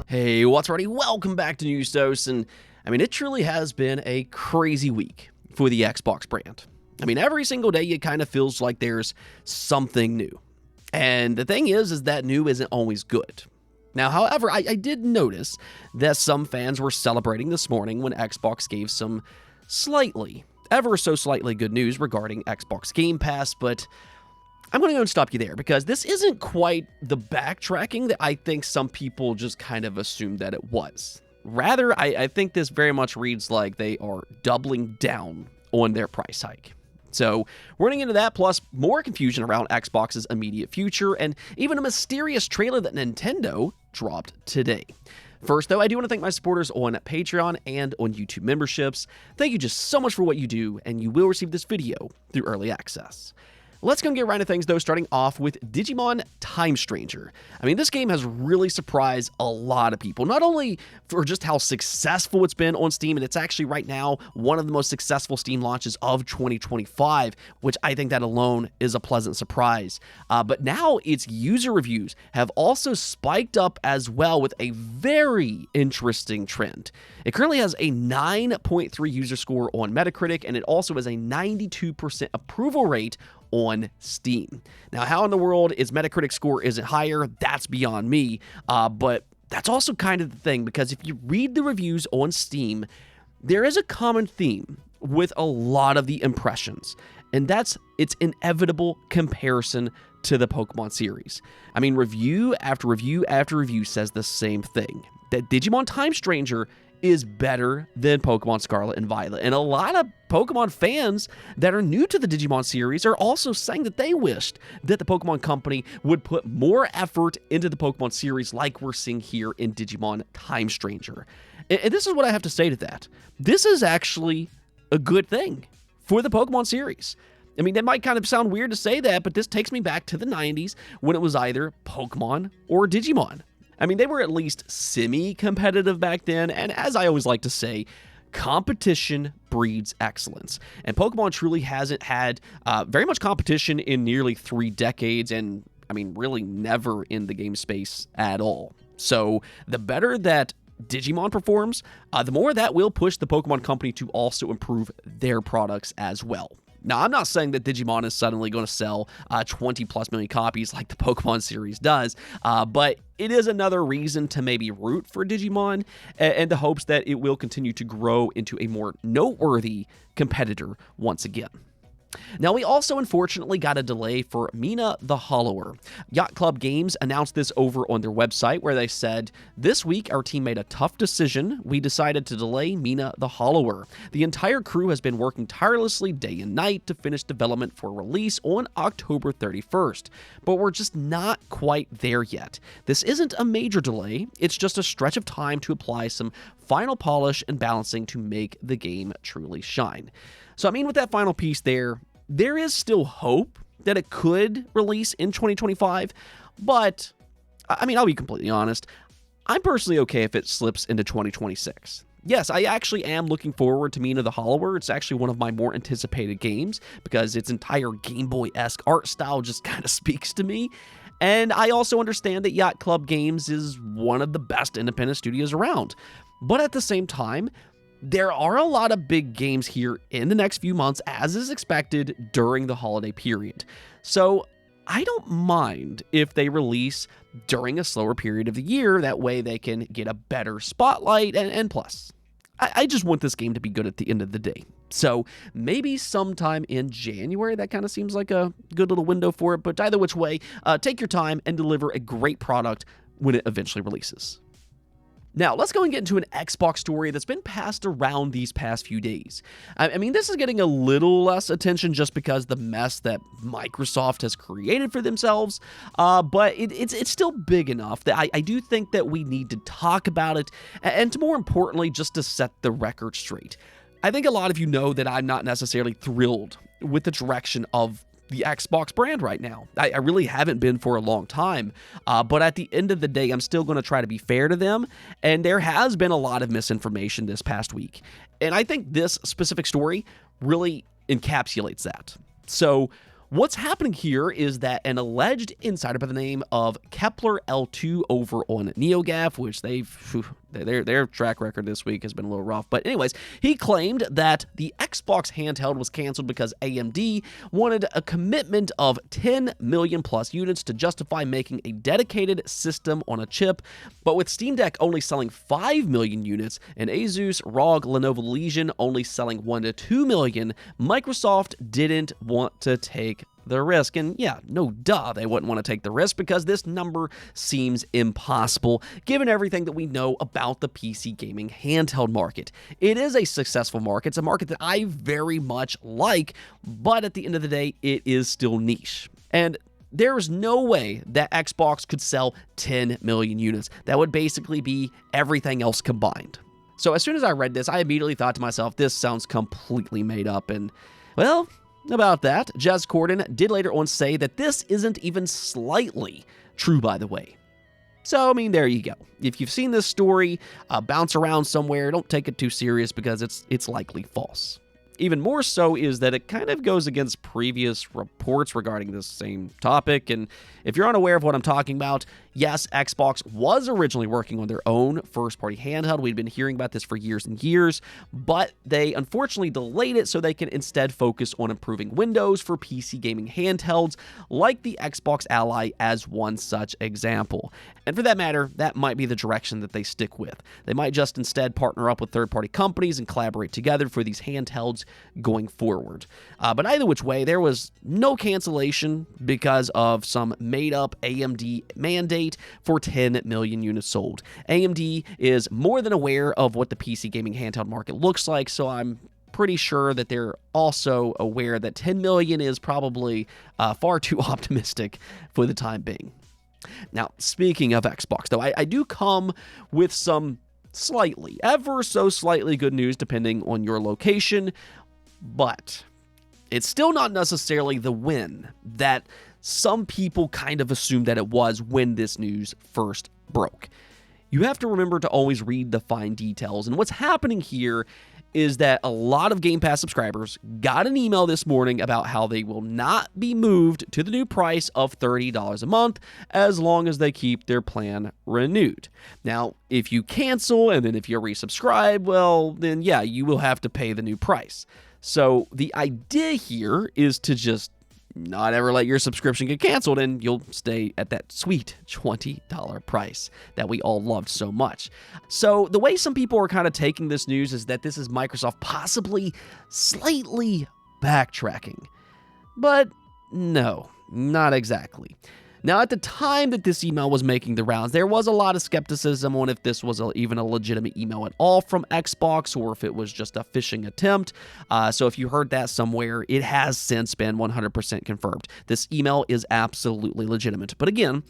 Hey, what's ready? Welcome back to News Dose, and it truly has been a crazy week for the Xbox brand. Every single day it kind of feels like there's something new. And the thing is that new isn't always good. Now, however, I did notice that some fans were celebrating this morning when Xbox gave some ever so slightly good news regarding Xbox Game Pass, but I'm going to go and stop you there because this isn't quite the backtracking that I think some people just kind of assumed that it was. Rather, I think this very much reads like they are doubling down on their price hike. So, running into that, plus more confusion around Xbox's immediate future, and even a mysterious trailer that Nintendo dropped today. First, though, I do want to thank my supporters on Patreon and on YouTube memberships. Thank you just so much for what you do, and you will receive this video through early access. Let's go and get right into things, though, starting off with Digimon Time Stranger. This game has really surprised a lot of people, not only for just how successful it's been on Steam, and it's actually right now one of the most successful Steam launches of 2025, which I think that alone is a pleasant surprise. But now its user reviews have also spiked up as well with a very interesting trend. It currently has a 9.3 user score on Metacritic, and it also has a 92% approval rate on Steam. Now, how in the world its Metacritic score isn't higher, that's beyond me, but that's also kind of the thing, because if you read the reviews on Steam, there is a common theme with a lot of the impressions, and that's its inevitable comparison to the Pokemon series. Review after review after review says the same thing, that Digimon Time Stranger is better than Pokemon Scarlet and Violet. And a lot of Pokemon fans that are new to the Digimon series are also saying that they wished that the Pokemon Company would put more effort into the Pokemon series like we're seeing here in Digimon Time Stranger. And this is what I have to say to that. This is actually a good thing for the Pokemon series. That might kind of sound weird to say that, but this takes me back to the 90s when it was either Pokemon or Digimon. They were at least semi-competitive back then, and as I always like to say, competition breeds excellence. And Pokemon truly hasn't had very much competition in nearly 3 decades, and really never in the game space at all. So the better that Digimon performs, the more that will push the Pokemon Company to also improve their products as well. Now, I'm not saying that Digimon is suddenly going to sell 20 plus million copies like the Pokemon series does, but it is another reason to maybe root for Digimon and the hopes that it will continue to grow into a more noteworthy competitor once again. Now, we also unfortunately got a delay for Mina the Hollower. Yacht Club Games announced this over on their website, where they said, "This week our team made a tough decision. We decided to delay Mina the Hollower. The entire crew has been working tirelessly day and night to finish development for release on October 31st, but we're just not quite there yet. This isn't a major delay, it's just a stretch of time to apply some final polish and balancing to make the game truly shine." So with that final piece there is still hope that it could release in 2025, but I'll be completely honest, I'm personally okay if it slips into 2026. Yes, I actually am looking forward to Mina the Hollower. It's actually one of my more anticipated games because its entire Game Boy-esque art style just kind of speaks to me. And I also understand that Yacht Club Games is one of the best independent studios around. But at the same time, there are a lot of big games here in the next few months, as is expected during the holiday period. So I don't mind if they release during a slower period of the year. That way they can get a better spotlight, and plus, I just want this game to be good at the end of the day. So maybe sometime in January, that kind of seems like a good little window for it. But either which way, take your time and deliver a great product when it eventually releases. Now, let's go and get into an Xbox story that's been passed around these past few days. This is getting a little less attention just because the mess that Microsoft has created for themselves, but it's still big enough that I do think that we need to talk about it, and more importantly, just to set the record straight. I think a lot of you know that I'm not necessarily thrilled with the direction of the Xbox brand right now. I really haven't been for a long time, but at the end of the day, I'm still going to try to be fair to them, and there has been a lot of misinformation this past week, and I think this specific story really encapsulates that. So What's happening here is that an alleged insider by the name of Kepler L2 over on NeoGAF, which their track record this week has been a little rough, but anyways, he claimed that the Xbox handheld was canceled because AMD wanted a commitment of 10 million plus units to justify making a dedicated system on a chip, but with Steam Deck only selling 5 million units and Asus ROG Lenovo Legion only selling 1 to 2 million, Microsoft didn't want to take the risk. And yeah, no duh, they wouldn't want to take the risk because this number seems impossible given everything that we know about the PC gaming handheld market. It is a successful market. It's a market that I very much like, but at the end of the day, it is still niche. And there is no way that Xbox could sell 10 million units. That would basically be everything else combined. So as soon as I read this, I immediately thought to myself, this sounds completely made up. And well, about that, Jez Corden did later on say that this isn't even slightly true, by the way. So, I mean, there you go. If you've seen this story bounce around somewhere, don't take it too serious because it's likely false. Even more so is that it kind of goes against previous reports regarding this same topic, and if you're unaware of what I'm talking about, yes, Xbox was originally working on their own first-party handheld. We'd been hearing about this for years and years, but they unfortunately delayed it so they can instead focus on improving Windows for PC gaming handhelds, like the Xbox Ally as one such example. And for that matter, that might be the direction that they stick with. They might just instead partner up with third-party companies and collaborate together for these handhelds going forward. But either which way, there was no cancellation because of some made-up AMD mandate for 10 million units sold. AMD is more than aware of what the PC gaming handheld market looks like, so I'm pretty sure that they're also aware that 10 million is probably far too optimistic for the time being. Now, speaking of Xbox, though, I do come with some slightly, ever so slightly good news depending on your location, but it's still not necessarily the win that some people kind of assumed that it was when this news first broke. You have to remember to always read the fine details, and what's happening here is that a lot of Game Pass subscribers got an email this morning about how they will not be moved to the new price of $30 a month as long as they keep their plan renewed. Now, if you cancel and then if you resubscribe, well, then yeah, you will have to pay the new price. So the idea here is to just not ever let your subscription get canceled, and you'll stay at that sweet $20 price that we all loved so much. So the way some people are kind of taking this news is that this is Microsoft possibly slightly backtracking. But no, not exactly. Now, at the time that this email was making the rounds, there was a lot of skepticism on if this was even a legitimate email at all from Xbox or if it was just a phishing attempt. So if you heard that somewhere, it has since been 100% confirmed. This email is absolutely legitimate. But again,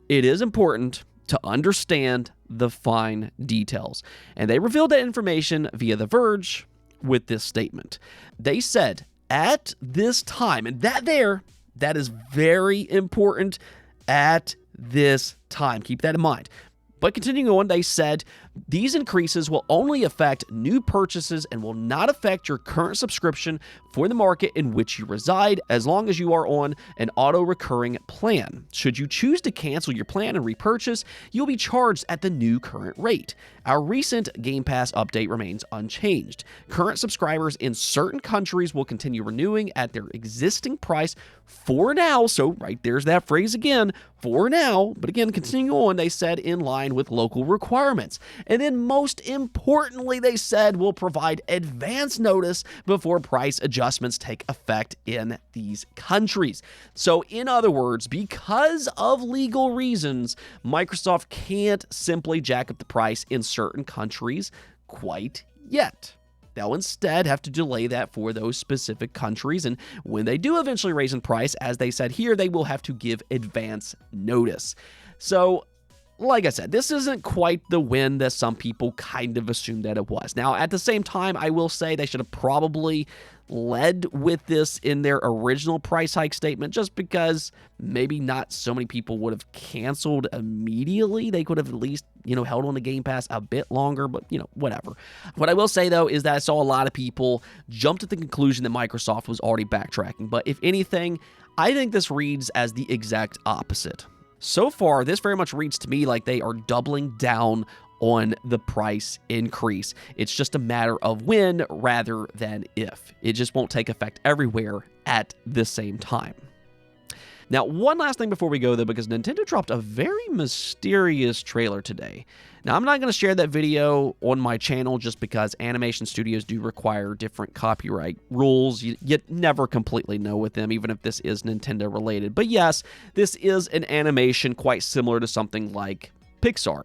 it is important to understand the fine details. And they revealed that information via The Verge with this statement. They said, at this time, and that is very important, at this time. Keep that in mind. But continuing on, they said, these increases will only affect new purchases and will not affect your current subscription for the market in which you reside, as long as you are on an auto-recurring plan. Should you choose to cancel your plan and repurchase, you'll be charged at the new current rate. Our recent Game Pass update remains unchanged. Current subscribers in certain countries will continue renewing at their existing price for now. So right there's that phrase again, for now. But again, continuing on, they said in line with local requirements. And then most importantly, they said we'll provide advance notice before price adjustments take effect in these countries. So in other words, because of legal reasons, Microsoft can't simply jack up the price in certain countries quite yet. They'll instead have to delay that for those specific countries, and when they do eventually raise in price, as they said here, they will have to give advance notice. So like I said, this isn't quite the win that some people kind of assumed that it was. Now, at the same time, I will say they should have probably led with this in their original price hike statement, just because maybe not so many people would have canceled immediately. They could have at least, held on to Game Pass a bit longer, but, whatever. What I will say, though, is that I saw a lot of people jump to the conclusion that Microsoft was already backtracking. But if anything, I think this reads as the exact opposite. So far, this very much reads to me like they are doubling down on the price increase. It's just a matter of when rather than if. It just won't take effect everywhere at the same time. Now, one last thing before we go, though, because Nintendo dropped a very mysterious trailer today. Now, I'm not going to share that video on my channel just because animation studios do require different copyright rules. You never completely know with them, even if this is Nintendo related. But yes, this is an animation quite similar to something like Pixar.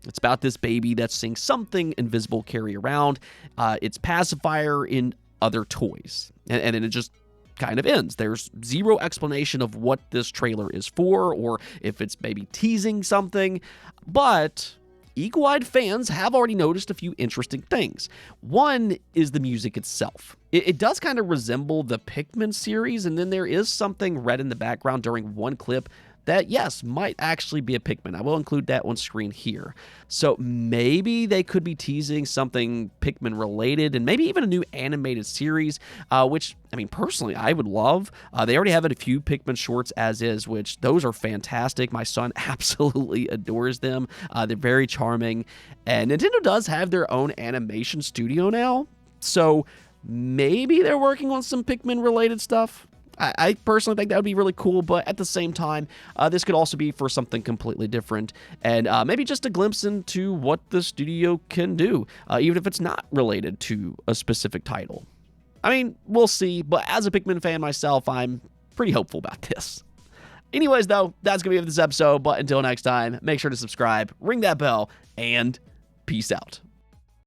It's about this baby that's seeing something invisible carry around its pacifier in other toys. And then it just kind of ends. There's zero explanation of what this trailer is for, or if it's maybe teasing something. But eagle-eyed fans have already noticed a few interesting things. One is the music itself. It does kind of resemble the Pikmin series, and then there is something red in the background during one clip that, yes, might actually be a Pikmin. I will include that on screen here. So maybe they could be teasing something Pikmin related, and maybe even a new animated series, which, personally, I would love. They already have a few Pikmin shorts as is, which those are fantastic. My son absolutely adores them. They're very charming. And Nintendo does have their own animation studio now, so maybe they're working on some Pikmin related stuff. I personally think that would be really cool, but at the same time, this could also be for something completely different, and maybe just a glimpse into what the studio can do, even if it's not related to a specific title. We'll see, but as a Pikmin fan myself, I'm pretty hopeful about this. Anyways, though, that's going to be it for this episode, but until next time, make sure to subscribe, ring that bell, and peace out.